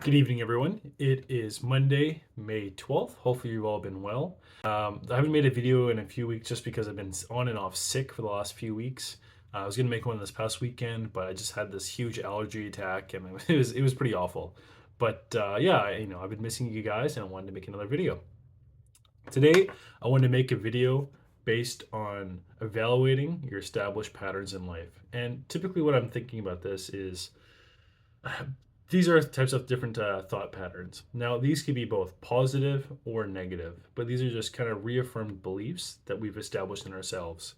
Good evening, everyone. It is Monday, May 12th. Hopefully, you've all been well. I haven't made a video in a few weeks just because I've been on and off sick for the last few weeks. I was going to make one this past weekend, but I just had this huge allergy attack and it was pretty awful. But yeah, I've been missing you guys and I wanted to make another video. Today, I wanted to make a video based on evaluating your established patterns in life. And typically, what I'm thinking about this is these are types of different thought patterns. Now, these can be both positive or negative, but these are just kind of reaffirmed beliefs that we've established in ourselves.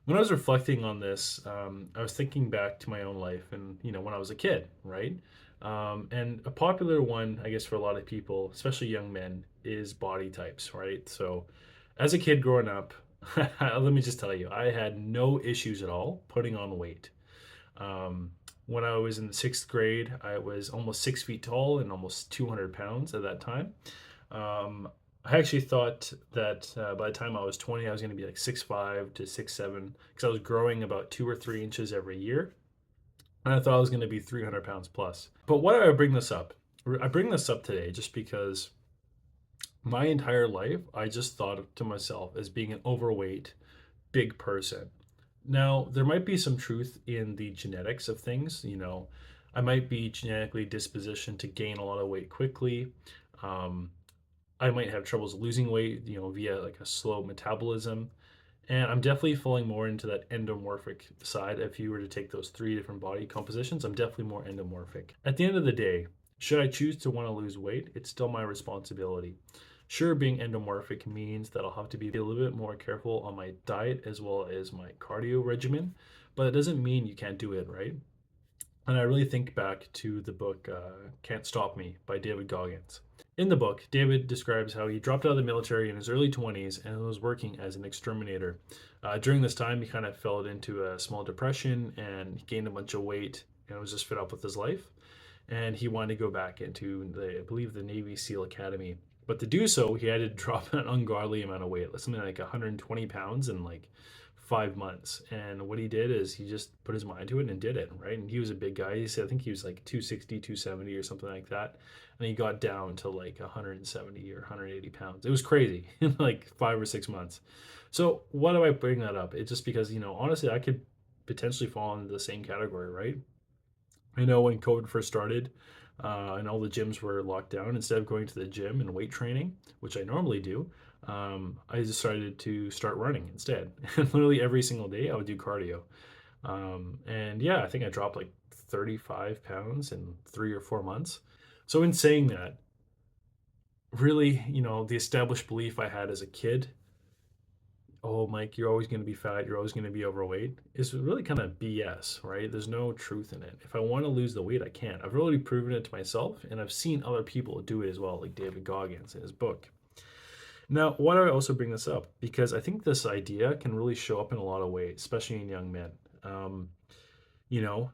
When I was reflecting on this, I was thinking back to my own life and, when I was a kid, right? And a popular one, I guess, for a lot of people, especially young men, is body types, right? So, as a kid growing up, let me just tell you, I had no issues at all putting on weight. Um, when I was in the sixth grade, I was almost 6 feet tall and almost 200 pounds at that time. Um, I actually thought that by the time I was 20, I was going to be like 6'5" to 6'7" because I was growing about 2 or 3 inches every year. And I thought I was going to be 300 pounds plus. But why do I bring this up? I bring this up today just because my entire life, I just thought to myself as being an overweight, big person. Now, there might be some truth in the genetics of things. I might be genetically dispositioned to gain a lot of weight quickly. Um, I might have troubles losing weight, via like a slow metabolism. And I'm definitely falling more into that endomorphic side. If you were to take those three different body compositions, I'm definitely more endomorphic. At the end of the day, should I choose to want to lose weight, it's still my responsibility. Sure, being endomorphic means that I'll have to be a little bit more careful on my diet as well as my cardio regimen, but it doesn't mean you can't do it, right? And I really think back to the book Can't Stop Me by David Goggins. In the book, David describes how he dropped out of the military in his early 20s and was working as an exterminator. During this time, he kind of fell into a small depression and he gained a bunch of weight and was just fed up with his life. And he wanted to go back into I believe, the Navy SEAL Academy. But to do so, he had to drop an ungodly amount of weight, something like 120 pounds in like 5 months. And what he did is he just put his mind to it and did it, right? And he was a big guy. He said, I think he was like 260, 270 or something like that. And he got down to like 170 or 180 pounds. It was crazy in like 5 or 6 months. So why do I bring that up? It's just because, honestly, I could potentially fall into the same category, right? I know when COVID first started, and all the gyms were locked down, instead of going to the gym and weight training, which I normally do, I decided to start running instead. And literally every single day, I would do cardio. And yeah, I think I dropped like 35 pounds in 3 or 4 months. So, in saying that, really, the established belief I had as a kid, oh, Mike, you're always going to be fat, you're always going to be overweight, is really kind of BS, right? There's no truth in it. If I want to lose the weight, I can. I've already proven it to myself, and I've seen other people do it as well, like David Goggins in his book. Now, why do I also bring this up? Because I think this idea can really show up in a lot of ways, especially in young men. Um, you know,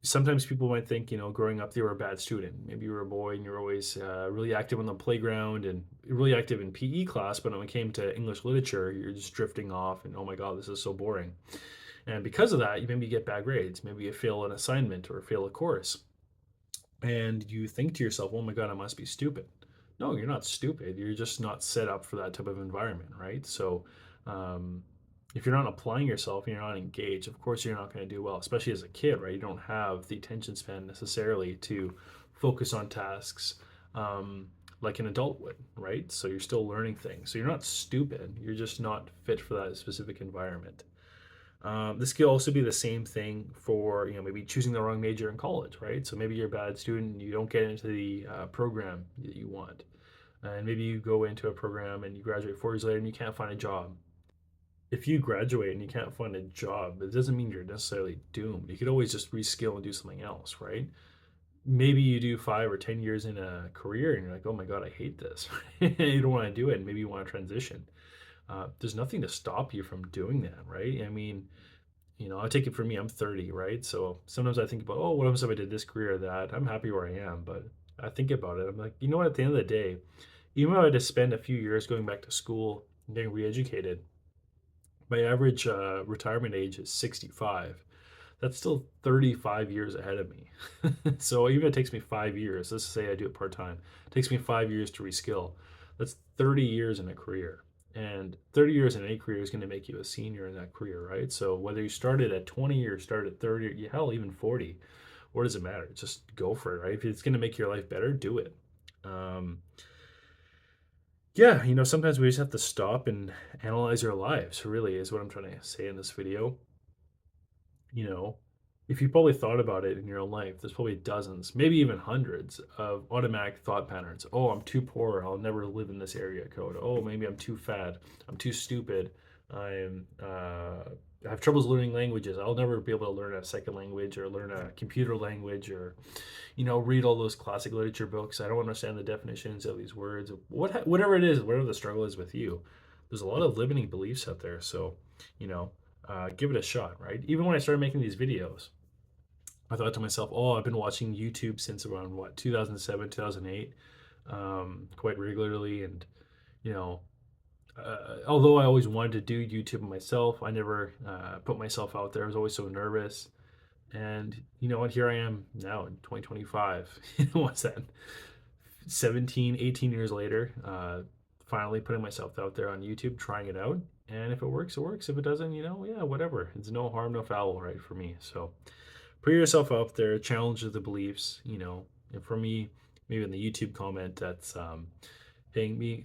Sometimes people might think, growing up, they were a bad student. Maybe you were a boy and you're always really active on the playground and really active in PE class, but when it came to English literature, you're just drifting off and, oh my God, this is so boring. And because of that, you maybe get bad grades. Maybe you fail an assignment or fail a course. And you think to yourself, oh my God, I must be stupid. No, you're not stupid. You're just not set up for that type of environment, right? So, um, if you're not applying yourself and you're not engaged, of course you're not going to do well, especially as a kid, right? You don't have the attention span necessarily to focus on tasks like an adult would, right? So you're still learning things. So you're not stupid. You're just not fit for that specific environment. This could also be the same thing for maybe choosing the wrong major in college, right? So maybe you're a bad student, and you don't get into the program that you want, and maybe you go into a program and you graduate 4 years later and you can't find a job. If you graduate and you can't find a job, it doesn't mean you're necessarily doomed. You could always just reskill and do something else, right? Maybe you do 5 or 10 years in a career and you're like, oh my God, I hate this. You don't want to do it. And maybe you want to transition. There's nothing to stop you from doing that, right? I mean, I take it for me, I'm 30, right? So sometimes I think about, oh, what happens if I did this career or that? I'm happy where I am, but I think about it. I'm like, you know what, at the end of the day, even though I had to spend a few years going back to school and getting re-educated, my average retirement age is 65. that's still 35 years ahead of me. So even if it takes me 5 years, let's say I do it part time, it takes me 5 years to reskill. That's 30 years in a career. And 30 years in any career is going to make you a senior in that career, right? So whether you started at 20 or started at 30, or hell, even 40, what does it matter? Just go for it, right? If it's going to make your life better, do it. Um, yeah, sometimes we just have to stop and analyze our lives, really, is what I'm trying to say in this video. you know, if you probably thought about it in your own life, there's probably dozens, maybe even hundreds of automatic thought patterns. Oh, I'm too poor. I'll never live in this area code. Oh, maybe I'm too fat. I'm too stupid. I have troubles learning languages. I'll never be able to learn a second language or learn a computer language or, read all those classic literature books. I don't understand the definitions of these words. Whatever it is, whatever the struggle is with you, there's a lot of limiting beliefs out there. So, give it a shot, right? Even when I started making these videos, I thought to myself, oh, I've been watching YouTube since around 2007, 2008, quite regularly. And, you know, although I always wanted to do YouTube myself, I never put myself out there. I was always so nervous. And, and here I am now in 2025. What's that? 17, 18 years later, finally putting myself out there on YouTube, trying it out. And if it works, it works. If it doesn't, yeah, whatever. It's no harm, no foul, right, for me. So put yourself out there, challenge the beliefs, and for me, maybe in the YouTube comment, that's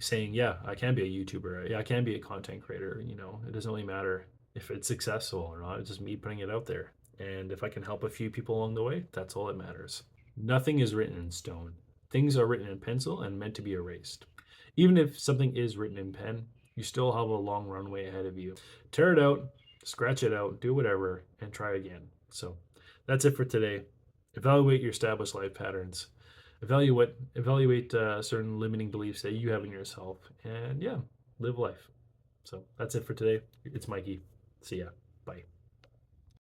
saying, yeah, I can be a YouTuber. Yeah, I can be a content creator. It doesn't really matter if it's successful or not. It's just me putting it out there. And if I can help a few people along the way, that's all that matters. Nothing is written in stone. Things are written in pencil and meant to be erased. Even if something is written in pen, you still have a long runway ahead of you. Tear it out, scratch it out, do whatever, and try again. So that's it for today. Evaluate your established life patterns. Evaluate certain limiting beliefs that you have in yourself, and yeah, live life. So that's it for today. It's Mikey. See ya. Bye.